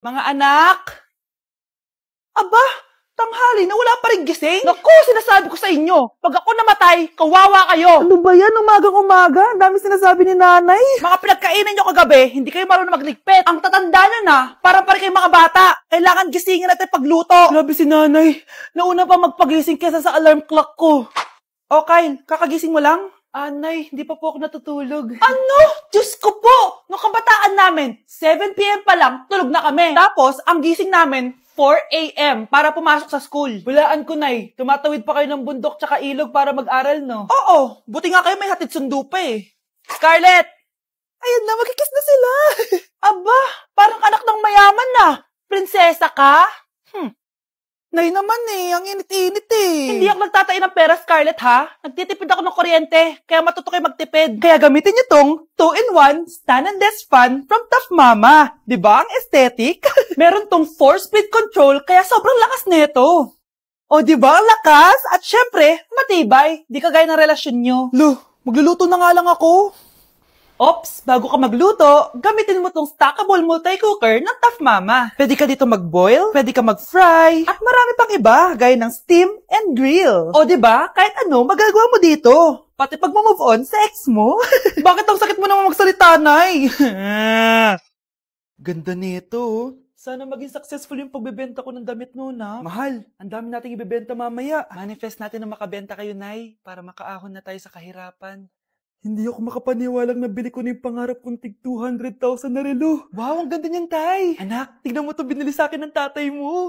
Mga anak! Aba, tanghali na wala pa rin gising? Naku, sinasabi ko sa inyo, pag ako namatay, kawawa kayo! Ano ba yan? Umagang-umaga? Ang dami sinasabi ni nanay. Mga pinagkainan nyo kagabi, hindi kayo marunong magligpit. Ang tatanda nyo na, parang pa rin kayo mga bata. Kailangan gisingin natin pagluto. Grabe si nanay, nauna pa magpagising kesa sa alarm clock ko. O Kyle, kakagising mo lang? Anay, hindi pa po ako natutulog. Ano? Diyos ko po! Nung kabataan namin, 7 p.m. pa lang, tulog na kami. Tapos, ang gising namin, 4 a.m. para pumasok sa school. Walaan ko, Nay. Tumatawid pa kayo ng bundok tsaka ilog para mag-aral, no? Oo. Buti nga kayo may hatid sundo pa eh. Scarlett! Ayan na, magkikiss na sila. Aba, parang anak ng mayaman na. Prinsesa ka? Nay naman eh, ang init-init eh. Hindi ako nagtatain ng pera, Scarlett, ha? Nagtitipid ako ng kuryente, kaya matuto kayo magtipid. Kaya gamitin niyo tong 2-in-1 Stand and Desk Fan from Tough Mama. Diba? Ang aesthetic? Meron tong 4-speed control, kaya sobrang lakas nito. O diba? Ang lakas? At syempre, matibay. Di kagaya ng relasyon nyo. Lo, magluluto na nga lang ako. Ops, bago ka magluto, gamitin mo tong stackable multi-cooker ng Tough Mama. Pwede ka dito mag-boil, pwede ka mag-fry, at marami pang iba, gaya ng steam and grill. O diba, kahit ano, magagawa mo dito. Pati pag move on sa ex mo. Bakit ang sakit mo naman magsalita, Nay? Ganda nito. Sana maging successful yung pagbebenta ko ng damit mo, na. Mahal, ang dami nating ibebenta mamaya. Manifest natin na makabenta kayo, Nay, para makaahon na tayo sa kahirapan. Hindi ako makapaniwalang nabili ko na yung pangarap kong tig 200,000 na relo. Wow, ang ganda niyan, Tay. Anak, tignan mo ito binili sa akin ng tatay mo.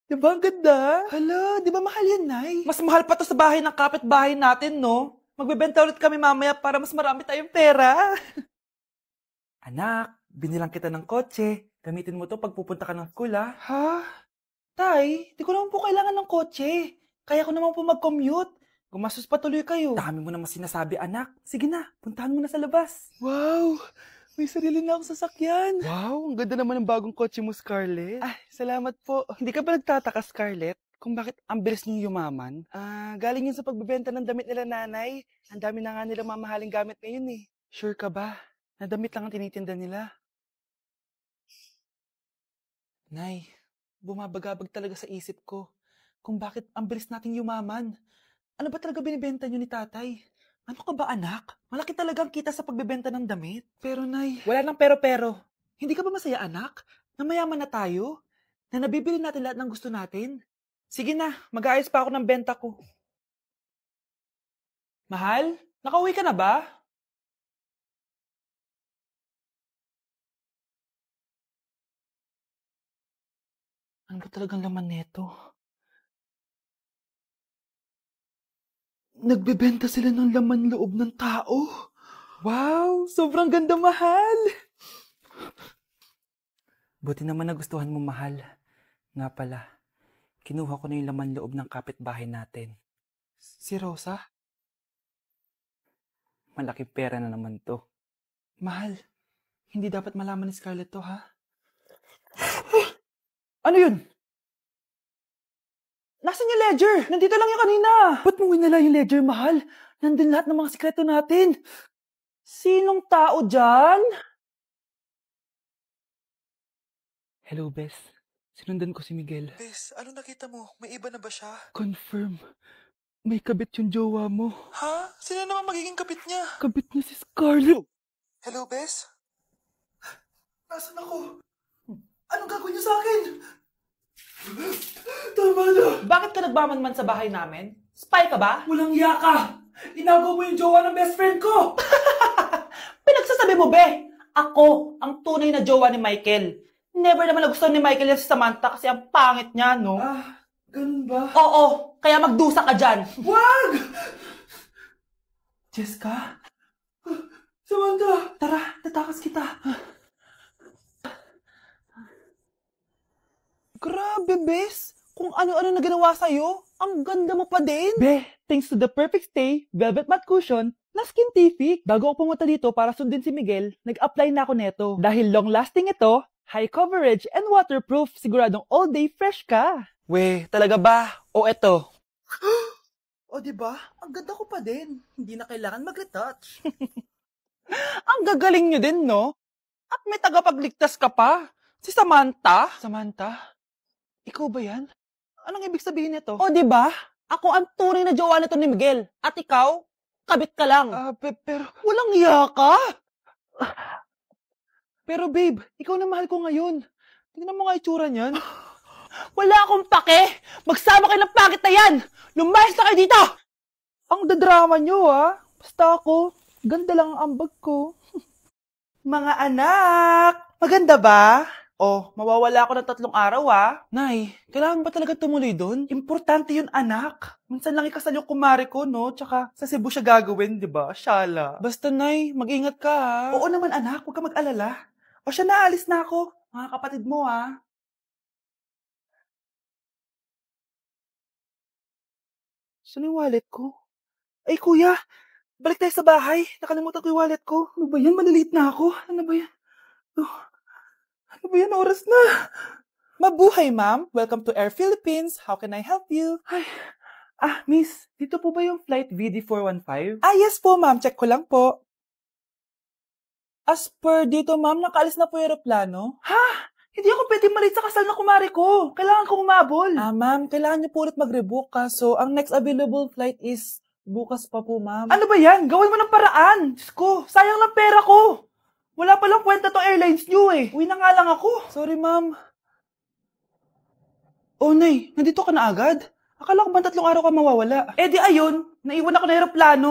Diba ang ganda? Hala, di ba mahal yan, Nay? Mas mahal pa to sa bahay ng kapitbahay natin, no? Magbebenta ulit kami mamaya para mas marami tayong pera. Anak, binilang kita ng kotse. Gamitin mo to pag pupunta ka ng school, ha? Ha? Tay, di ko naman po kailangan ng kotse. Kaya ko naman po mag-commute. Gumastos pa tuloy kayo. Dami mo naman sinasabi, anak. Sige na, puntahan mo na sa labas. Wow! May sarili na akong sasakyan. Wow, ang ganda naman ng bagong kotse mo, Scarlett. Ay, salamat po. Hindi ka ba nagtataka, Scarlett, kung bakit ang bilis niyong yumaman? Galing yun sa pagbebenta ng damit nila, nanay. Ang dami na nga nilang mamahaling gamit ngayon eh. Sure ka ba? Na damit lang ang tinitinda nila? Nay, bumabagabag talaga sa isip ko kung bakit ang bilis nating yumaman. Ano ba talaga binibenta nyo ni tatay? Ano ka ba, anak? Malaki talaga ang kita sa pagbebenta ng damit. Pero, Nay, wala nang pero-pero. Hindi ka ba masaya, anak? Na mayaman na tayo? Na nabibili natin lahat ng gusto natin? Sige na, mag-aayos pa ako ng benta ko. Mahal, nakauwi ka na ba? Ano ba talagang laman neto? Nagbebenta sila ng laman loob ng tao. Wow, sobrang ganda, mahal. Buti naman nagustuhan mo, mahal. Nga pala, kinuha ko na yung laman loob ng kapitbahay natin. Si Rosa? Malaking pera na naman to. Mahal, hindi dapat malaman ni Scarlett to, ha? Ano yun? Nasaan yung ledger? Nandito lang yung kanina. Ba't mo winala yung ledger, mahal? Nandun lahat ng mga sikreto natin. Sinong tao dyan? Hello, Bes. Sinundan ko si Miguel. Bes, ano nakita mo? May iba na ba siya? Confirm. May kabit yung jowa mo. Ha? Sino naman magiging kapit niya? Kabit niya si Scarlett. Hello, Bes? Nasaan ako? Anong gagawin niyo sa akin? Tama na! Bakit ka nagbamanman sa bahay namin? Spy ka ba? Walang yaka! Inagaw mo yung jowa ng best friend ko! Pinagsasabi mo, be? Ako, ang tunay na jowa ni Michael. Never naman nagustuhan ni Michael yan si Samantha kasi ang pangit niya, no? Ganun ba? Oo, kaya magdusa ka dyan. Wag! Jessica, Samantha! tara, tatakas kita. Grabe, Bes. Kung ano-ano na ginawa sa'yo, ang ganda mo pa din. Be, thanks to the perfect stay, velvet matte cushion, na Skintific. Bago ako pumunta dito para sundin si Miguel, nag-apply na ako neto. Dahil long-lasting ito, high coverage, and waterproof, siguradong all day fresh ka. We, talaga ba? O eto? O diba? Ang ganda ko pa din. Hindi na kailangan mag-retouch. Ang gagaling nyo din, no? At may tagapagligtas ka pa. Si Samantha? Samantha? Ikaw ba yan? Anong ibig sabihin nito? O, di ba? Ako ang tunay na jowa nito ni Miguel. At ikaw, kabit ka lang. Pero... Walang iya ka? Pero babe, ikaw na mahal ko ngayon. Tingnan mo nga itsura niyan. Wala akong pake! Magsama kayo ng pangit na yan! Lumayas na kayo dito! Ang dadrama nyo, Basta ako, ganda lang ang ambag ko. Mga anak, maganda ba? Oh, mawawala ako ng 3 araw, Nay, kailangan ba talaga tumuloy doon? Importante yun, anak. Minsan lang ikasal yung kumare ko, no? Tsaka sa Cebu siya gagawin, di ba? Shala. Basta, Nay, mag-ingat ka, Oo naman, anak. Huwag ka mag-alala. O siya, naalis na ako. Mga kapatid mo, Saan yung wallet ko? Ay, kuya, balik tayo sa bahay. Nakalimutan ko yung wallet ko. Ano ba yan? Maliliit na ako. Ano ba yan? Ano ba yan? Oras na. Mabuhay, ma'am. Welcome to Air Philippines. How can I help you? Ay, miss, dito po ba yung flight VD415? Yes po, ma'am. Check ko lang po. As per dito, ma'am, nakaalis na po yung aeroplano. Hindi ako pwede malit sa kasal na kumari ko. Kailangan ko umabol. Ma'am, kailangan niyo po ulit mag-rebook So, ang next available flight is bukas pa po, ma'am. Ano ba yan? Gawin mo ng paraan. Diyos ko, sayang lang pera ko. Wala palang kwenta tong airlines niyo Uwi na nga lang ako. Sorry, ma'am. Oh, Nay, nandito ka na agad? Akala ko ba 3 araw ka mawawala? Di ayun, naiwan ako ng aeroplano.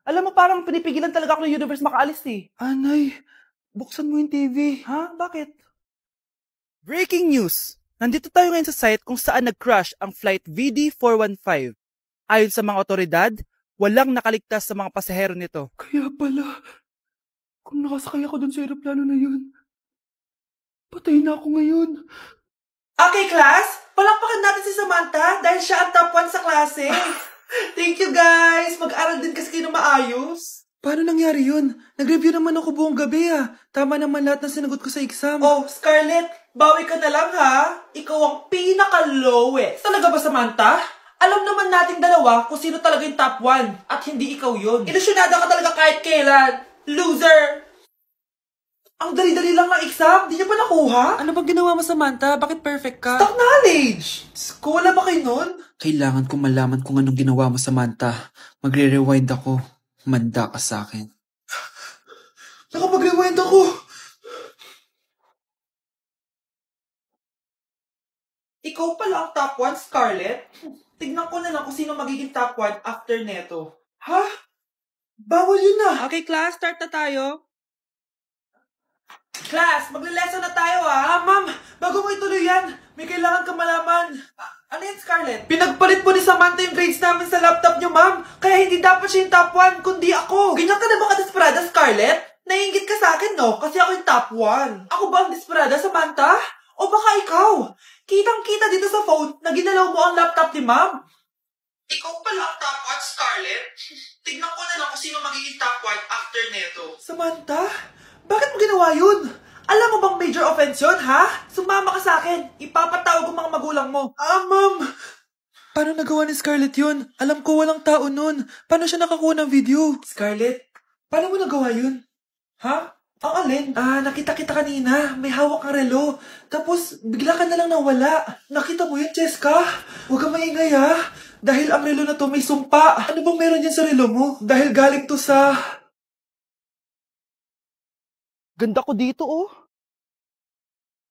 Alam mo, parang pinipigilan talaga ako ng universe makaalis Nay, buksan mo yung TV. Bakit? Breaking news! Nandito tayo ngayon sa site kung saan nag-crash ang flight VD415. Ayon sa mga otoridad, walang nakaligtas sa mga pasahero nito. Kaya pala, kung nakasakay ako dun sa aeroplano na yun, patay na ako ngayon. Okay, class! Palakpakan natin si Samantha dahil siya ang top 1 sa klase. Thank you, guys! Mag-aral din kasi kayo na maayos. Paano nangyari yun? Nag-review naman ako buong gabi Tama naman lahat ng sinagot ko sa exam. Oh, Scarlett, bawi ka na lang Ikaw ang pinaka-lowest. Talaga ba, Samantha? Alam naman nating dalawa kung sino talaga yung top 1 at hindi ikaw yun. Ilusyonada ka talaga kahit kailan. Loser! Ang dali-dali lang ng exam, di niya pa nakuha? Ano bang ginawa mo, Samantha? Bakit perfect ka? Stock knowledge! Wala ba kayo nun? Kailangan kong malaman kung anong ginawa mo, Samantha. Magre-rewind ako. Manda ka sa akin. Nakapag-rewind ako. Ikaw pala ang top 1, Scarlett? Tignan ko na lang kung sino magiging top 1 after neto. Bawal yun na. Okay, class, start na tayo. Class, magle-lesson na tayo Ma'am, bago mo ituloy yan, may kailangan ka malaman. Ano yan, Scarlett? Pinagpalit po ni Samantha yung grades namin sa laptop niyo, ma'am. Kaya hindi dapat siya yung top 1, kundi ako. Ganyan ka na ba ka-desperada, Scarlett? Naiingit ka sa akin, no? Kasi ako yung top 1. Ako ba ang desperada, Samantha? O baka ikaw? Kitang-kita dito sa phone na ginalaw mo ang laptop ni ma'am. Ikaw pala ang top 1, Scarlett? Tignan ko na lang kung sino magiging top 1 after neto. Samantha? Bakit mo ginawa yun? Alam mo bang major offense yun, Sumama ka sa akin. Ipapatawag ko mga magulang mo. Ma'am! Paano nagawa ni Scarlett yun? Alam ko walang tao nun. Paano siya nakakuha ng video? Scarlett, paano mo nagawa yun? Ang alin? Nakita kita kanina. May hawak kang relo. Tapos, bigla ka na lang nawala. Nakita mo yun, Cheska? Huwag kang maingay, Dahil ang relo na to may sumpa. Ano bang meron yan sa relo mo? Dahil galing to sa... Ganda ko dito,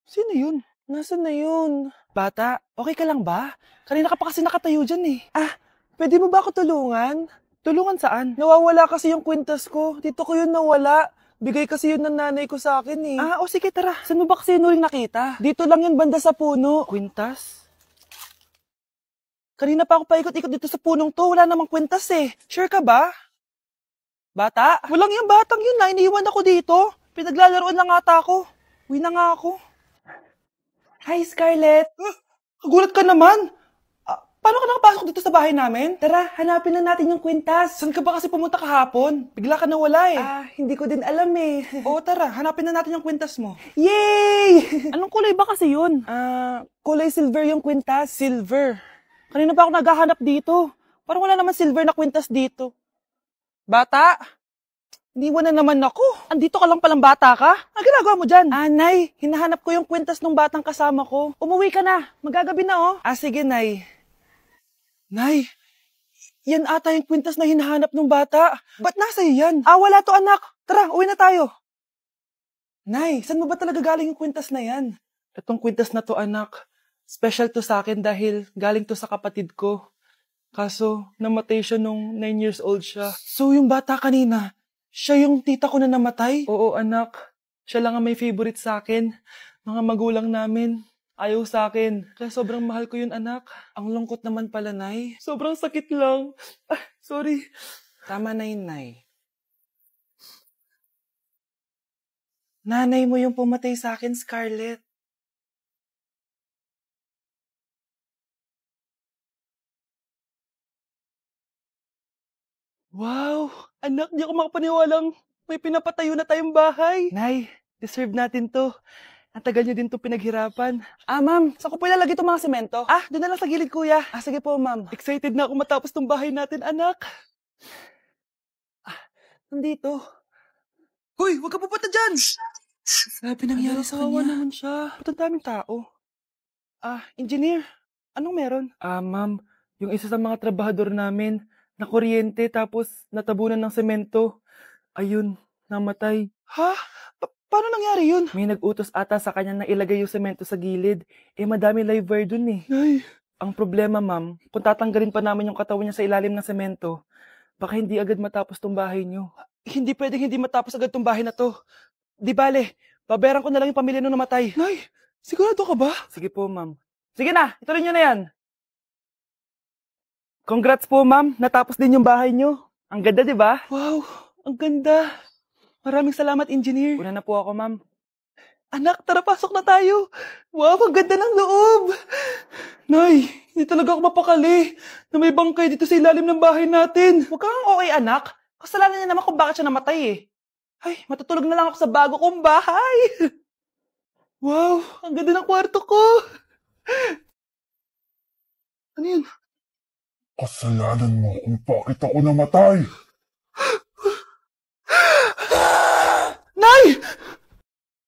Sino yun? Nasaan na yun? Bata, okay ka lang ba? Kanina ka pa kasi nakatayo dyan pwede mo ba ako tulungan? Tulungan saan? Nawawala kasi yung kwintas ko. Dito ko yun nawala. Bigay kasi yun ng nanay ko sa akin sige tara. Saan mo ba kasi yun uling nakita? Dito lang yun banda sa puno. Kwintas? Kanina pa ako paikot-ikot dito sa punong to. Wala namang kwintas Sure ka ba? Bata? Walang yung batang yun iniwan ako dito. Pinaglalaroan lang ata ako. Uwi na nga ako. Hi, Scarlett. Kagulat ka naman. Paano ka nakapasok dito sa bahay namin? Tara, hanapin lang natin yung kwintas. Saan ka ba kasi pumunta kahapon? Bigla ka nawala hindi ko din alam Oo, tara, hanapin na natin yung kwintas mo. Yay! Anong kulay ba kasi yun? Kulay silver yung kwintas. Silver? Kanina pa ako naghahanap dito. Parang wala naman silver na kwintas dito. Bata? iniwan na naman ako. Andito ka lang palang bata ka? Ang ginagawa mo dyan? Nay, hinahanap ko yung kwintas ng batang kasama ko. Umuwi ka na. Magagabi na, oh. Sige, Nay. Nay, yan ata yung kwintas na hinahanap ng bata. Ba't nasa iyo yan? Wala to, anak. Tara, uwi na tayo. Nay, saan mo ba talaga galing yung kwintas na yan? Itong kwintas na to, anak, special to sa akin dahil galing to sa kapatid ko. Kaso, namatay siya nung 9 years old siya. So, yung bata kanina, siya yung tita ko na namatay? Oo, anak. Siya lang ang may favorite sa akin. Mga magulang namin, ayaw sa akin. Kaya sobrang mahal ko yun, anak. Ang lungkot naman pala, Nay. Sobrang sakit lang. Sorry. Tama na yun, Nay. Nanay mo yung pumatay sa akin, Scarlett. Wow! Anak, di ako makapaniwalang may pinapatayo na tayong bahay. Nay, deserve natin to. Ang tagal niyo din to pinaghirapan. Ma'am, saan ko po ilalagay itong mga semento? Doon na lang sa gilid, kuya. Sige po, ma'am. Excited na ako matapos tong bahay natin, anak. Nandito. Hoy, huwag ka pupunta dyan! Sabi nangyari sa Kawawa kanya. naman siya. Ba't ang daming tao? Engineer, anong meron? Ma'am, yung isa sa mga trabahador namin, nakuryente tapos natabunan ng semento. Ayun, namatay. Ha? Paano nangyari yun? May nag-utos ata sa kanya na ilagay yung semento sa gilid. Madami live wire dun eh. Ay. Ang problema, ma'am, kung tatanggalin pa namin yung katawan niya sa ilalim ng semento, baka hindi agad matapos tong bahay niyo. Hindi pwedeng hindi matapos agad tong bahay na to. Di bale, babayaran ko na lang yung pamilya nung namatay. Nay, sigurado ka ba? Sige po, ma'am. Sige na, ituloy niyo na yan. Congrats po, ma'am. Natapos din yung bahay niyo. Ang ganda, di ba? Wow, ang ganda. Maraming salamat, engineer. Una na po ako, ma'am. Anak, tara, pasok na tayo. Wow, ang ganda ng loob. Nay, hindi talaga ako mapakali na may bangkay dito sa ilalim ng bahay natin. Huwag kang okay, anak. Kasalanan niya naman kung bakit siya namatay eh. Ay, matutulog na lang ako sa bago kong bahay. Wow, ang ganda ng kwarto ko. Ano yun? Kasalanan mo kung bakit ako namatay.